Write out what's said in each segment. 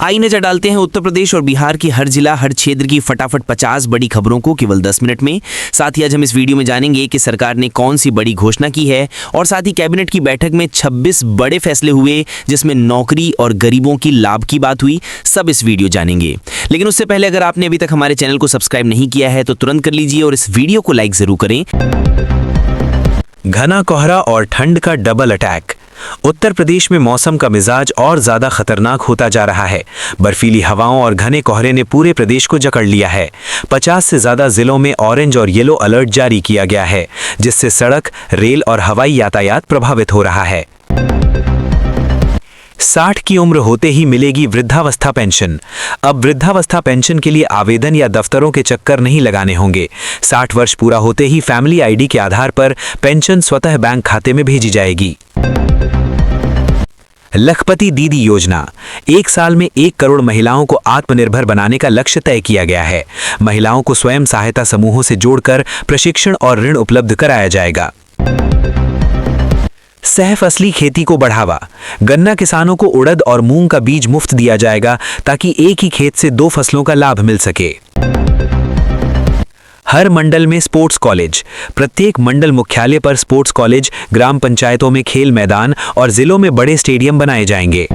आई नजर डालते हैं उत्तर प्रदेश और बिहार की हर जिला हर क्षेत्र की फटाफट 50 बड़ी खबरों को केवल 10 मिनट में। साथ ही आज हम इस वीडियो में जानेंगे कि सरकार ने कौन सी बड़ी घोषणा की है और साथ ही कैबिनेट की बैठक में 26 बड़े फैसले हुए जिसमें नौकरी और गरीबों की लाभ की बात हुई। सब इस वीडियो जानेंगे, लेकिन उससे पहले अगर आपने अभी तक हमारे चैनल को सब्सक्राइब नहीं किया है तो तुरंत कर लीजिए और इस वीडियो को लाइक जरूर करें। घना कोहरा और ठंड का डबल अटैक। उत्तर प्रदेश में मौसम का मिजाज और ज्यादा खतरनाक होता जा रहा है। बर्फीली हवाओं और घने कोहरे ने पूरे प्रदेश को जकड़ लिया है। 50 से ज्यादा जिलों में ऑरेंज और येलो अलर्ट जारी किया गया है, जिससे सड़क, रेल और हवाई यातायात प्रभावित हो रहा है। 60 की उम्र होते ही मिलेगी वृद्धावस्था पेंशन। अब वृद्धावस्था पेंशन के लिए आवेदन या दफ्तरों के चक्कर नहीं लगाने होंगे। 60 वर्ष पूरा होते ही फैमिली आईडी के आधार पर पेंशन स्वतः बैंक खाते में भेजी जाएगी। लखपति दीदी योजना। 1 साल में 1 करोड़ महिलाओं को आत्मनिर्भर बनाने का लक्ष्य तय किया गया है। महिलाओं को स्वयं सहायता समूहों से जोड़कर प्रशिक्षण और ऋण उपलब्ध कराया जाएगा। सहफसली खेती को बढ़ावा। गन्ना किसानों को उड़द और मूंग का बीज मुफ्त दिया जाएगा ताकि एक ही खेत से 2 फसलों का लाभ मिल सके। हर मंडल में स्पोर्ट्स कॉलेज। प्रत्येक मंडल मुख्यालय पर स्पोर्ट्स कॉलेज, ग्राम पंचायतों में खेल मैदान और जिलों में बड़े स्टेडियम बनाए जाएंगे।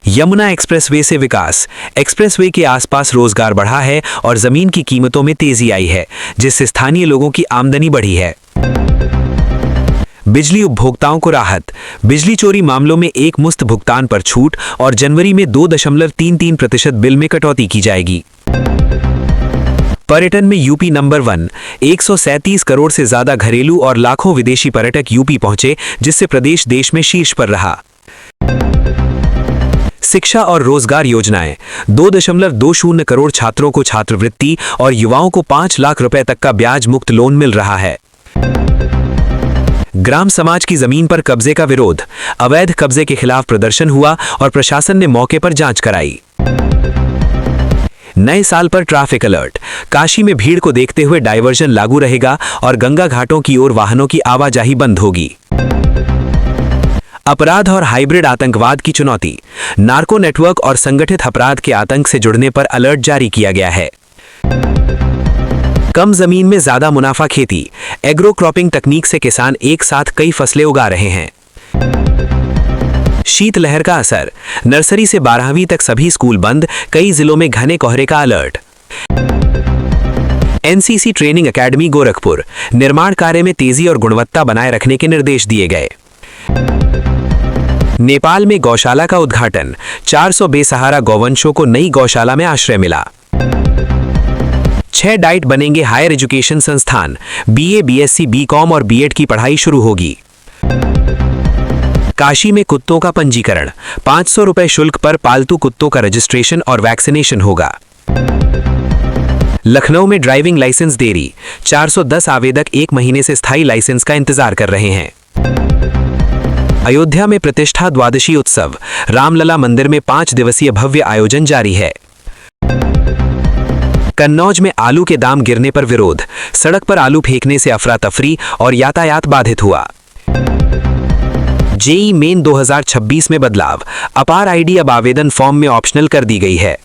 यमुना एक्सप्रेसवे से विकास। एक्सप्रेसवे के आसपास रोजगार बढ़ा है और जमीन की कीमतों में तेजी आई है, जिससे स्थानीय लोगों की आमदनी बढ़ी है। बिजली उपभोक्ताओं को राहत। बिजली चोरी मामलों में एक मुश्त भुगतान पर छूट और जनवरी में 2.33% बिल में कटौती की जाएगी। पर्यटन में यूपी नंबर 1। 137 करोड़ से ज्यादा घरेलू और लाखों विदेशी पर्यटक यूपी पहुंचे, जिससे प्रदेश देश में शीर्ष पर रहा। शिक्षा और रोजगार योजनाएं। 2.20 करोड़ छात्रों को छात्रवृत्ति और युवाओं को 5 लाख रुपए तक का ब्याज मुक्त लोन मिल रहा है। ग्राम समाज की जमीन पर कब्जे का विरोध। अवैध कब्जे के खिलाफ प्रदर्शन हुआ और प्रशासन ने मौके पर जांच कराई। नए साल पर ट्रैफिक अलर्ट। काशी में भीड़ को देखते हुए डायवर्जन लागू रहेगा और गंगा घाटों की ओर वाहनों की आवाजाही बंद होगी। अपराध और हाइब्रिड आतंकवाद की चुनौती। नार्को नेटवर्क और संगठित अपराध के आतंक से जुड़ने पर अलर्ट जारी किया गया है। कम जमीन में ज्यादा मुनाफा खेती। एग्रो क्रॉपिंग तकनीक से किसान एक साथ कई फसलें उगा रहे हैं। शीतलहर का असर। नर्सरी से 12वीं तक सभी स्कूल बंद, कई जिलों में घने कोहरे का alert. NCC training academy Gorakhpur. निर्माण कार्य में तेजी और गुणवत्ता बनाए रखने के निर्देश दिए गए। नेपाल में गौशाला का उद्घाटन। 400 बेसहारा गौवंशों को नई गौशाला में आश्रय मिला। 6 डाइट बनेंगे हायर एजुकेशन संस्थान। बीए, बीएससी, बीकॉम और बीएड की पढ़ाई शुरू होगी। काशी में कुत्तों का पंजीकरण। 500 रुपए शुल्क पर पालतू कुत्तों का रजिस्ट्रेशन और वैक्सीनेशन होगा। लखनऊ में ड्राइविंग लाइसेंस देरी। 410 आवेदक 1 महीने से स्थायी लाइसेंस का इंतजार कर रहे हैं। अयोध्या में प्रतिष्ठा द्वादशी उत्सव। रामलला मंदिर में 5 दिवसीय भव्य आयोजन जारी है। कन्नौज में आलू के दाम गिरने पर विरोध। सड़क पर आलू फेंकने से अफरा तफरी और यातायात बाधित हुआ। जेई मेन 2026 में बदलाव। अपार आईडी अब आवेदन फॉर्म में ऑप्शनल कर दी गई है।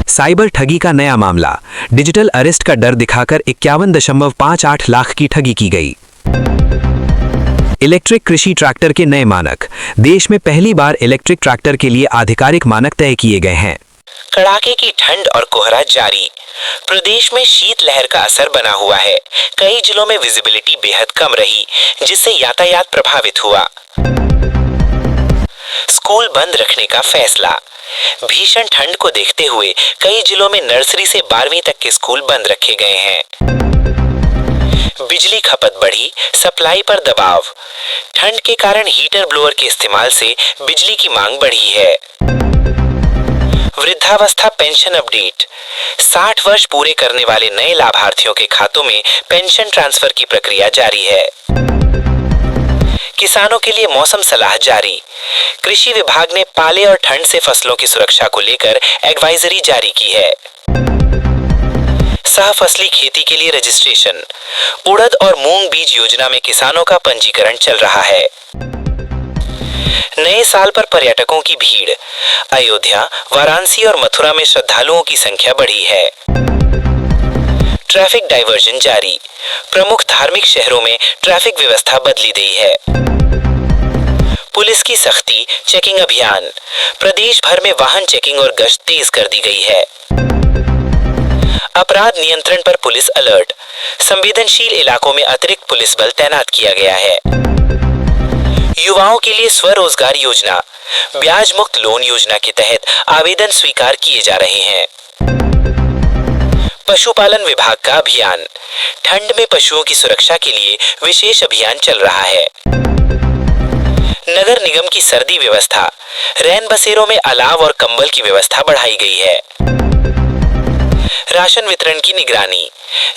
साइबर ठगी का नया मामला। डिजिटल अरेस्ट का डर दिखाकर 51.58 लाख की ठगी की गई। इलेक्ट्रिक कृषि ट्रैक्टर के नए मानक। देश में पहली बार इलेक्ट्रिक ट्रैक्टर के लिए आधिकारिक मानक तय किए गए हैं। कड़ाके की ठंड और कोहरा जारी। प्रदेश में शीतलहर का असर बना हुआ है। कई जिलों में विजिबिलिटी बेहद कम रही, जिससे यातायात प्रभावित हुआ। स्कूल बंद रखने का फैसला। भीषण ठंड को देखते हुए कई जिलों में नर्सरी से 12वीं तक के स्कूल बंद रखे गए हैं। बिजली खपत बढ़ी, सप्लाई पर दबाव। ठंड के कारण हीटर ब्लोअर के इस्तेमाल से बिजली की मांग बढ़ी है। वृद्धावस्था पेंशन अपडेट। 60 वर्ष पूरे करने वाले नए लाभार्थियों के खातों में पेंशन ट्रांसफर की प्रक्रिया जारी है। किसानों के लिए मौसम सलाह जारी। कृषि विभाग ने पाले और ठंड से फसलों की सुरक्षा को लेकर एडवाइजरी जारी की है। सहफसली खेती के लिए रजिस्ट्रेशन। उड़द और मूंग बीज योजना में किसानों का पंजीकरण चल रहा है। नए साल पर पर्यटकों की भीड़। अयोध्या, वाराणसी और मथुरा में श्रद्धालुओं की संख्या बढ़ी है। ट्रैफिक डायवर्जन जारी। प्रमुख धार्मिक शहरों में ट्रैफिक व्यवस्था बदली गई है। पुलिस की सख्ती, चेकिंग अभियान। प्रदेश भर में वाहन चेकिंग और गश्त तेज कर दी गई है। अपराध नियंत्रण पर पुलिस अलर्ट। संवेदनशील इलाकों में अतिरिक्त पुलिस बल तैनात किया गया है। युवाओं के लिए स्वरोजगार योजना। ब्याज मुक्त लोन योजना के तहत आवेदन स्वीकार किए जा रहे हैं। पशुपालन विभाग का अभियान। ठंड में पशुओं की सुरक्षा के लिए विशेष अभियान चल रहा है। नगर निगम की सर्दी व्यवस्था। रैन बसेरों में अलाव और कंबल की व्यवस्था बढ़ाई गई है। राशन वितरण की निगरानी।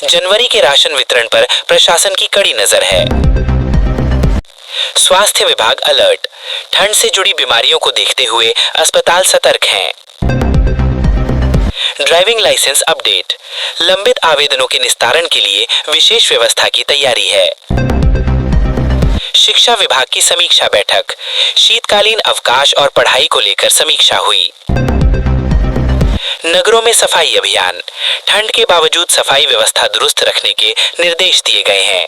जनवरी के राशन वितरण पर प्रशासन की कड़ी नजर है। स्वास्थ्य विभाग अलर्ट। ठंड से जुड़ी बीमारियों को देखते हुए अस्पताल सतर्क हैं। Driving licence update. लंबित आवेदनों के निस्तारण के लिए विशेष व्यवस्था की तैयारी है। शिक्षा विभाग की समीक्षा बैठक। शीतकालीन अवकाश और पढ़ाई को लेकर समीक्षा हुई। नगरों में सफाई अभियान। ठंड के बावजूद सफाई व्यवस्था दुरुस्त रखने के निर्देश दिए गए हैं।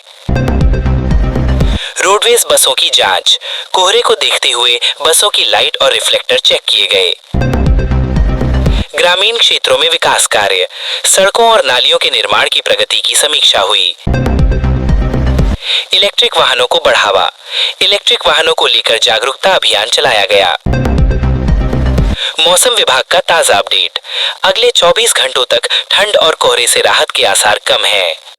रोडवेज बसों की जांच। कोहरे को देखते हुए बसों की लाइट और रिफ्लेक्टर चेक किए गए। ग्रामीण क्षेत्रों में विकास कार्य। सड़कों और नालियों के निर्माण की प्रगति की समीक्षा हुई। इलेक्ट्रिक वाहनों को बढ़ावा। इलेक्ट्रिक वाहनों को लेकर जागरूकता अभियान चलाया गया। मौसम विभाग का ताजा अपडेट। अगले 24 घंटों तक ठंड और कोहरे से राहत के आसार कम है।